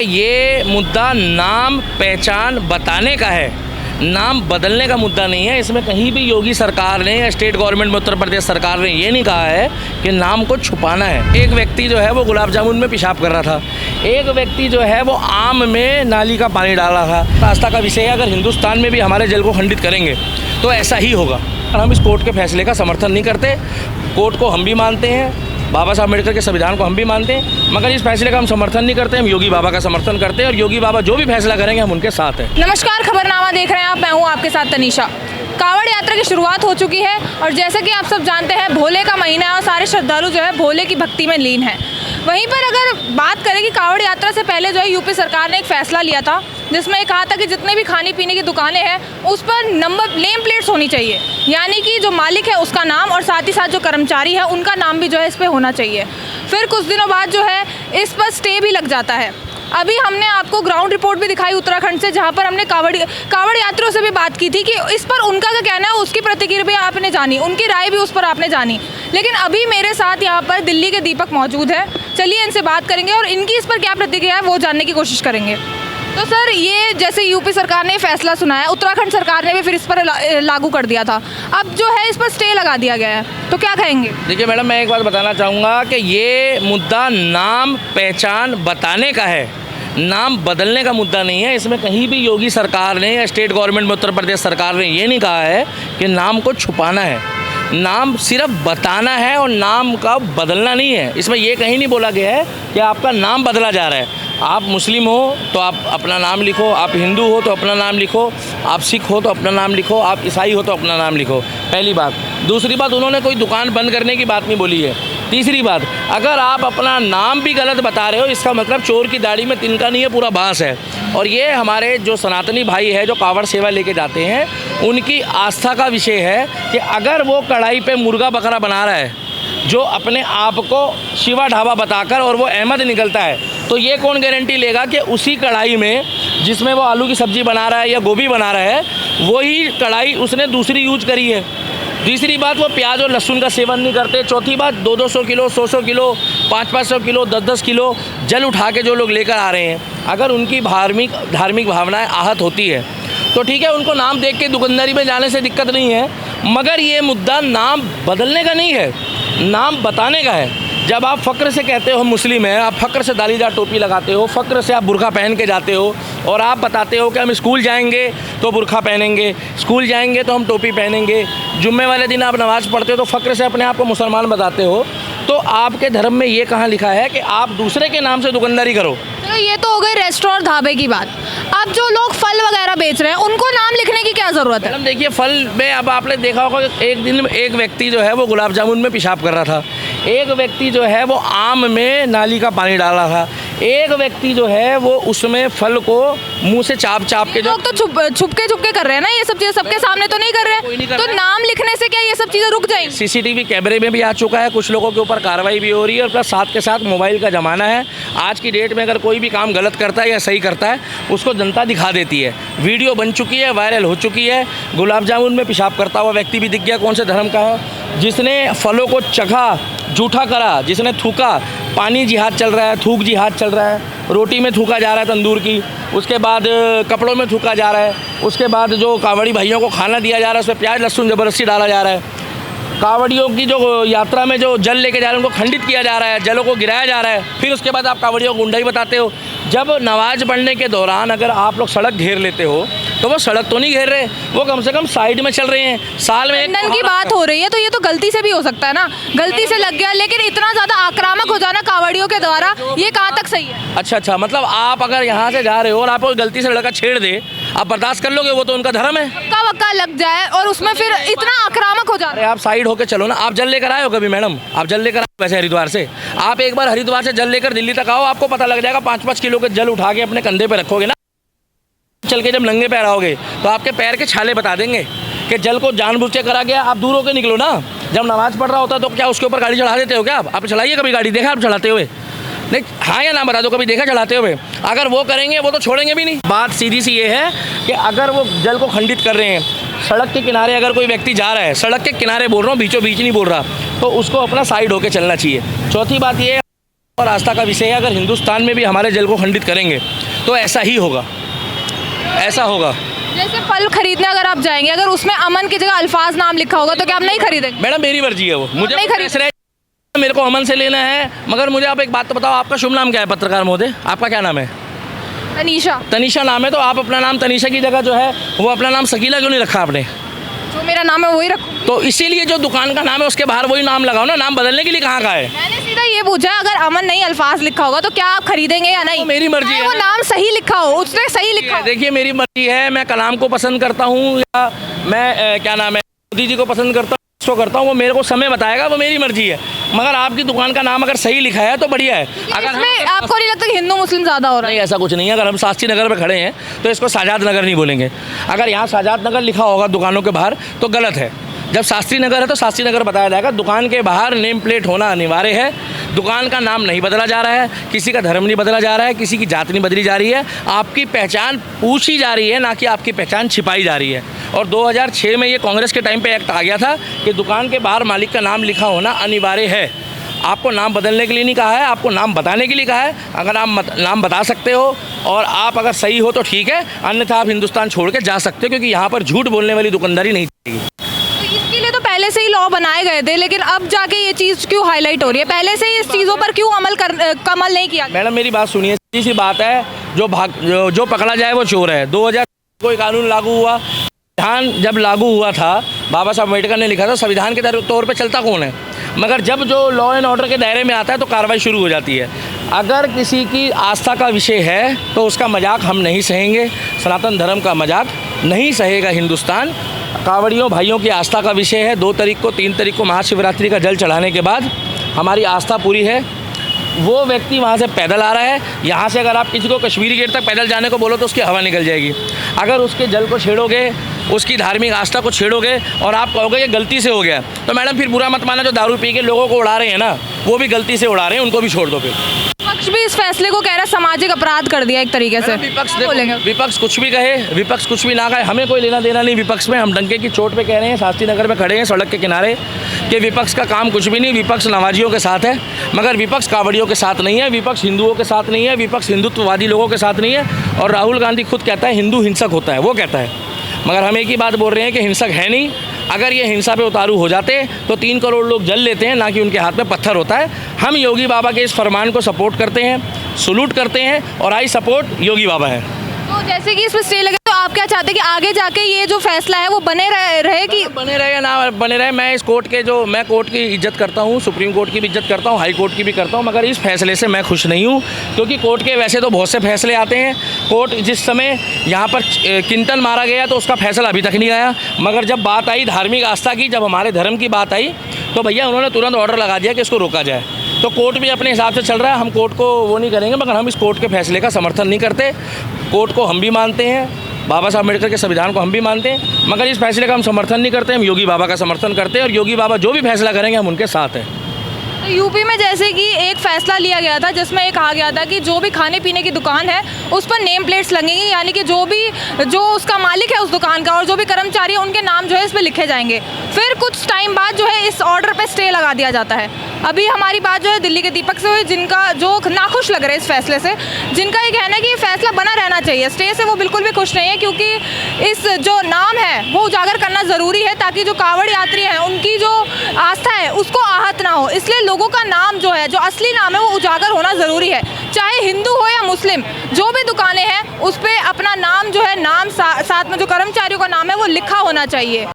ये मुद्दा नाम पहचान बताने का है, नाम बदलने का मुद्दा नहीं है। इसमें कहीं भी योगी सरकार ने या स्टेट गवर्नमेंट में उत्तर प्रदेश सरकार ने ये नहीं कहा है कि नाम को छुपाना है। एक व्यक्ति जो है वो गुलाब जामुन में पेशाब कर रहा था, एक व्यक्ति जो है वो आम में नाली का पानी डाल रहा था। आस्था का विषय है, अगर हिंदुस्तान में भी हमारे जल को खंडित करेंगे तो ऐसा ही होगा। हम इस कोर्ट के फैसले का समर्थन नहीं करते। कोर्ट को हम भी मानते हैं, बाबा साहब अम्बेडकर के संविधान को हम भी मानते हैं, मगर इस फैसले का हम समर्थन नहीं करते। हम योगी बाबा का समर्थन करते हैं और योगी बाबा जो भी फैसला करेंगे हम उनके साथ हैं। नमस्कार, खबरनामा देख रहे हैं आप, मैं हूं आपके साथ तनीषा। कांवड़ यात्रा की शुरुआत हो चुकी है और जैसे कि आप सब जानते हैं भोले का महीना है और सारे श्रद्धालु जो है भोले की भक्ति में लीन हैं। वहीं पर अगर बात करें कि कांवड़ यात्रा से पहले जो है यूपी सरकार ने एक फैसला लिया था जिसमें ये कहा था कि जितने भी खाने पीने की दुकानें हैं उस पर नंबर नेम प्लेट्स होनी चाहिए, यानी कि जो मालिक है उसका नाम और साथ ही साथ जो कर्मचारी है उनका नाम भी जो है इस पर होना चाहिए। फिर कुछ दिनों बाद जो है इस पर स्टे भी लग जाता है। अभी हमने आपको ग्राउंड रिपोर्ट भी दिखाई उत्तराखंड से, जहां पर हमने कांवड़ यात्रियों से भी बात की थी कि इस पर उनका क्या कहना है, उसकी प्रतिक्रिया भी आपने जानी, उनकी राय भी उस पर आपने जानी। लेकिन अभी मेरे साथ यहाँ पर दिल्ली के दीपक मौजूद है, चलिए इनसे बात करेंगे और इनकी इस पर क्या प्रतिक्रिया है वो जानने की कोशिश करेंगे। तो सर, ये जैसे यूपी सरकार ने फैसला सुनाया, उत्तराखंड सरकार ने भी फिर इस पर लागू कर दिया था, अब जो है इस पर स्टे लगा दिया गया है, तो क्या कहेंगे? देखिए मैडम, मैं एक बात बताना चाहूँगा कि ये मुद्दा नाम पहचान बताने का है, नाम बदलने का मुद्दा नहीं है। इसमें कहीं भी योगी सरकार ने या स्टेट गवर्नमेंट में उत्तर प्रदेश सरकार ने ये नहीं कहा है कि नाम को छुपाना है। नाम सिर्फ बताना है और नाम का बदलना नहीं है। इसमें ये कहीं नहीं बोला गया है कि आपका नाम बदला जा रहा है। आप मुस्लिम हो तो आप अपना नाम लिखो, आप हिंदू हो तो अपना नाम लिखो, आप सिख हो तो अपना नाम लिखो, आप ईसाई हो तो अपना नाम लिखो, पहली बात। दूसरी बात, उन्होंने कोई दुकान बंद करने की बात नहीं बोली है। तीसरी बात, अगर आप अपना नाम भी गलत बता रहे हो इसका मतलब चोर की दाढ़ी में तिनका नहीं है, पूरा बांस है। और ये हमारे जो सनातनी भाई है जो कांवड़ सेवा लेके जाते हैं उनकी आस्था का विषय है कि अगर वो कढ़ाई पे मुर्गा बकरा बना रहा है जो अपने आप को शिवा ढाबा बताकर और वो अहमद निकलता है, तो ये कौन गारंटी लेगा कि उसी कढ़ाई में जिसमें वो आलू की सब्ज़ी बना रहा है या गोभी बना रहा है वही कढ़ाई उसने दूसरी यूज करी है। तीसरी बात, वो प्याज और लहसुन का सेवन नहीं करते। चौथी बात, 200 किलो 100 किलो 500 किलो 10 किलो जल उठा के जो लोग लेकर आ रहे हैं, अगर उनकी धार्मिक भावनाएं आहत होती है तो ठीक है, उनको नाम देख के दुकानदारी में जाने से दिक्कत नहीं है, मगर ये मुद्दा नाम बदलने का नहीं है, नाम बताने का है। जब आप फ़क्र से कहते हो मुस्लिम है, आप फ़क्र से दालीदार टोपी लगाते हो, फ़क्र से आप बुर्का पहन के जाते हो और आप बताते हो कि हम स्कूल जाएंगे तो बुर्का पहनेंगे, स्कूल जाएंगे तो हम टोपी पहनेंगे, जुम्मे वाले दिन आप नमाज़ पढ़ते हो तो फ़क्र से अपने आप को मुसलमान बताते हो, तो आपके धर्म में ये कहाँ लिखा है कि आप दूसरे के नाम से दुकानदारी करो? तो ये तो हो गई रेस्टोरेंट ढाबे की बात। अब जो लोग फल वगैरह बेच रहे हैं उनको नाम लिखने की क्या ज़रूरत है? मैडम देखिए, फल में अब आपने देखा होगा एक दिन एक व्यक्ति जो है वो गुलाब जामुन में पेशाब कर रहा था, एक व्यक्ति जो है वो आम में नाली का पानी डाल रहा था, एक व्यक्ति जो है वो उसमें फल को मुंह से चाप के, जो लोग तो छुपके कर रहे हैं ना, ये सब चीज़ें सबके सामने तो नहीं कर रहे हैं, तो नाम लिखने से क्या ये सब चीज़ें रुक जाएंगी? सीसीटीवी कैमरे में भी आ चुका है, कुछ लोगों के ऊपर कार्रवाई भी हो रही है और प्लस साथ के साथ मोबाइल का ज़माना है। आज की डेट में अगर कोई भी काम गलत करता है या सही करता है उसको जनता दिखा देती है। वीडियो बन चुकी है, वायरल हो चुकी है। गुलाब जामुन में पेशाब करता हुआ व्यक्ति भी दिख गया कौन से धर्म का है, जिसने फलों को चखा जूठा करा, जिसने थूका, पानी जिहाद चल रहा है, थूक जिहाद चल रहा है, रोटी में थूका जा रहा है तंदूर की, उसके बाद कपड़ों में थूका जा रहा है, उसके बाद जो कांवड़ी भाइयों को खाना दिया जा रहा है उसमें प्याज लहसुन ज़बरदस्ती डाला जा रहा है, कांवड़ियों की जो यात्रा में जो जल लेके जा रहे हैं उनको खंडित किया जा रहा है, जलों को गिराया जा रहा है, फिर उसके बाद आप कांवड़ियों को गुंडाई बताते हो। जब नमाज पढ़ने के दौरान अगर आप लोग सड़क घेर लेते हो तो वो सड़क तो नहीं घेर रहे, वो कम से कम साइड में चल रहे हैं। साल में एक की बात हो रही है तो ये तो गलती से भी हो सकता है ना, गलती से लग गया, लेकिन इतना ज़्यादा आक्रामक हो जाना कांवड़ियों के द्वारा ये कहाँ तक सही है? अच्छा, मतलब आप अगर यहाँ से जा रहे हो और आप गलती से लड़का छेड़ दे, आप बर्दाश्त कर लोगे? वो तो उनका धर्म है। वक्का लग जाए और उसमें फिर इतना आक्रामक हो जाए। आप साइड होके चलो ना। आप जल लेकर आए हो कभी मैडम? आप जल लेकर आए वैसे हरिद्वार से, आप एक बार हरिद्वार से जल लेकर दिल्ली तक आओ, आपको पता लग जाएगा। 5-5 किलो के जल उठा के अपने कंधे पे रखोगे ना, चल के जब नंगे पैर आओगे तो आपके पैर के छाले बता देंगे कि जल को जानबूझ के करा गया। आप दूर होकर निकलो ना। जब नमाज पढ़ रहा होता है तो क्या उसके ऊपर गाड़ी चढ़ा देते हो क्या? आप चलाइए कभी गाड़ी, देखा आप चलाते हुए? नहीं, हाँ या ना बता दो, कभी देखा चलाते हुए? अगर वो करेंगे वो तो छोड़ेंगे भी नहीं। बात सीधी सी ये है कि अगर वो जल को खंडित कर रहे हैं, सड़क के किनारे अगर कोई व्यक्ति जा रहा है, सड़क के किनारे बोल रहा हूँ, बीचों बीच नहीं बोल रहा, तो उसको अपना साइड होकर चलना चाहिए। चौथी बात ये और आस्था का विषय है। अगर हिंदुस्तान में भी हमारे जल को खंडित करेंगे तो ऐसा ही होगा, ऐसा होगा। जैसे फल खरीदने अगर आप जाएंगे, अगर उसमें अमन की जगह अल्फाज नाम लिखा होगा तो क्या आप नहीं खरीदेंगे? मैडम मेरी मर्जी है वो, मुझे नहीं खरीद मेरे को अमन से लेना है। मगर मुझे आप एक बात तो बताओ, आपका शुभ नाम क्या है पत्रकार महोदय? आपका क्या नाम है? तनीषा। तनीषा नाम है, तो आप अपना नाम तनीषा की जगह जो है वो अपना नाम शकीला क्यों नहीं रखा आपने? जो मेरा नाम है वही रखूँ। तो इसीलिए जो दुकान का नाम है उसके बाहर वही नाम लगाओ ना, नाम बदलने के लिए कहाँ का है? मैंने सीधा ये पूछा, अगर अमन नहीं अल्फाज लिखा होगा तो क्या आप खरीदेंगे या नहीं? तो मेरी मर्जी है, वो नाम सही लिखा हो, उसने सही लिखा हो। देखिए मेरी मर्जी है, मैं कलाम को पसंद करता हूँ या मैं क्या नाम है मोदी जी को पसंद करता हूँ, इसको करता हूँ, वो मेरे को समय बताएगा, वो मेरी मर्जी है। मगर आपकी दुकान का नाम अगर सही लिखा है तो बढ़िया है। अगर इसमें आपको नहीं लगता कि हिंदू मुस्लिम ज़्यादा हो रहा है? नहीं, ऐसा कुछ नहीं है। अगर हम शास्त्री नगर में खड़े हैं तो इसको शाहजाद नगर नहीं बोलेंगे। अगर यहाँ शाहजाद नगर लिखा होगा दुकानों के बाहर तो गलत है। जब शास्त्री नगर है तो शास्त्री नगर बताया जाएगा। दुकान के बाहर नेम प्लेट होना अनिवार्य है। दुकान का नाम नहीं बदला जा रहा है, किसी का धर्म नहीं बदला जा रहा है, किसी की जात नहीं बदली जा रही है। आपकी पहचान पूछी जा रही है, ना कि आपकी पहचान छिपाई जा रही है। और 2006 में ये कांग्रेस के टाइम पे एक्ट आ गया था कि दुकान के बाहर मालिक का नाम लिखा होना अनिवार्य है। आपको नाम बदलने के लिए नहीं कहा है, आपको नाम बताने के लिए कहा है। अगर आप नाम बता सकते हो और आप अगर सही हो तो ठीक है, अन्यथा आप हिंदुस्तान छोड़ के जा सकते हो, क्योंकि यहाँ पर झूठ बोलने वाली दुकानदारी नहीं चलेगी। इसके लिए तो पहले से ही लॉ बनाए गए थे, लेकिन अब जाके ये चीज़ क्यों हाईलाइट हो रही है? पहले से ही इस चीज़ों पर क्यों अमल नहीं किया? मैडम मेरी बात सुनिए, सीधी सी बात है, जो पकड़ा जाए वो चोर है। 2000 कोई कानून लागू हुआ, संविधान जब लागू हुआ था, बाबा साहब अम्बेडकर ने लिखा था, संविधान के तौर पे चलता कौन है? मगर जब जो लॉ एंड ऑर्डर के दायरे में आता है तो कार्रवाई शुरू हो जाती है। अगर किसी की आस्था का विषय है तो उसका मजाक हम नहीं सहेंगे। सनातन धर्म का मजाक नहीं सहेगा हिंदुस्तान। कांवड़ियों भाइयों की आस्था का विषय है। 2 तारीख को 3 तारीख को महाशिवरात्रि का जल चढ़ाने के बाद हमारी आस्था पूरी है। वो व्यक्ति वहाँ से पैदल आ रहा है। यहाँ से अगर आप किसी को कश्मीरी गेट तक पैदल जाने को बोलो तो उसकी हवा निकल जाएगी। अगर उसके जल को छेड़ोगे, उसकी धार्मिक आस्था को छेड़ोगे और आप कहोगे ये गलती से हो गया, तो मैडम फिर बुरा मत माना। जो दारू पी के लोगों को उड़ा रहे हैं ना, वो भी गलती से उड़ा रहे हैं, उनको भी छोड़ दो। फिर विपक्ष भी इस फैसले को कह रहा है सामाजिक अपराध कर दिया एक तरीके से। विपक्ष कुछ भी कहे, विपक्ष कुछ भी ना कहे, हमें कोई लेना देना नहीं विपक्ष में। हम डंके की चोट पे कह रहे हैं, शास्त्री नगर में खड़े हैं सड़क के किनारे, कि विपक्ष का काम कुछ भी नहीं। विपक्ष नवाजियों के साथ है, मगर विपक्ष कांवड़ियों के साथ नहीं है, विपक्ष हिंदुओं के साथ नहीं है, विपक्ष हिंदुत्ववादी लोगों के साथ नहीं है। और राहुल गांधी खुद कहता है हिंदू हिंसक होता है, वो कहता है। मगर हम एक ही बात बोल रहे हैं कि हिंसक है नहीं। अगर ये हिंसा पे उतारू हो जाते तो 3 करोड़ लोग जल लेते हैं, ना कि उनके हाथ में पत्थर होता है। हम योगी बाबा के इस फरमान को सपोर्ट करते हैं, सलूट करते हैं, और आई सपोर्ट योगी बाबा है। तो जैसे कि इस पर स्टे लगे, तो आप क्या चाहते हैं कि आगे जाके ये जो फैसला है वो बने रहे कि बने रहे या ना बने रहे? मैं इस कोर्ट के मैं कोर्ट की इज्जत करता हूँ, सुप्रीम कोर्ट की भी इज्जत करता हूँ, हाई कोर्ट की भी करता हूँ, मगर इस फैसले से मैं खुश नहीं हूँ। क्योंकि कोर्ट के वैसे तो बहुत से फैसले आते हैं। कोर्ट जिस समय यहाँ पर किंतन मारा गया तो उसका फैसला अभी तक नहीं आया, मगर जब बात आई धार्मिक आस्था की, जब हमारे धर्म की बात आई, तो भैया उन्होंने तुरंत ऑर्डर लगा दिया कि इसको रोका जाए। तो कोर्ट भी अपने हिसाब से चल रहा है, हम कोर्ट को वो नहीं करेंगे, मगर हम इस कोर्ट के फैसले का समर्थन नहीं करते। कोर्ट को हम भी मानते हैं, बाबा साहब अम्बेडकर के संविधान को हम भी मानते हैं, मगर इस फैसले का हम समर्थन नहीं करते। हम योगी बाबा का समर्थन करते हैं, और योगी बाबा जो भी फैसला करेंगे हम उनके साथ हैं। तो यूपी में जैसे कि एक फैसला लिया गया था जिसमें ये कहा गया था कि जो भी खाने पीने की दुकान है उस पर नेम प्लेट्स लगेंगी, यानी कि जो उसका मालिक है उस दुकान का और जो भी कर्मचारी है उनके नाम जो है इस पर लिखे जाएंगे। फिर कुछ टाइम बाद जो है इस ऑर्डर पे स्टे लगा दिया जाता है। अभी हमारी बात जो है दिल्ली के दीपक से हुई, जिनका जो नाखुश लग रहा है इस फैसले से, जिनका ये कहना है कि ये फैसला बना रहना चाहिए। स्टे से वो बिल्कुल भी खुश नहीं है, क्योंकि इस जो नाम है वो उजागर करना ज़रूरी है, ताकि जो कांवड़ यात्री हैं उनकी जो आस्था है उसको आहत ना हो। इसलिए लोगों का नाम जो है, जो असली नाम है, वो उजागर होना ज़रूरी है। चाहे हिंदू हो या मुस्लिम, जो भी दुकानें हैं उस पर अपना नाम जो है, नाम साथ में जो कर्मचारियों का नाम है वो लिखा होना चाहिए।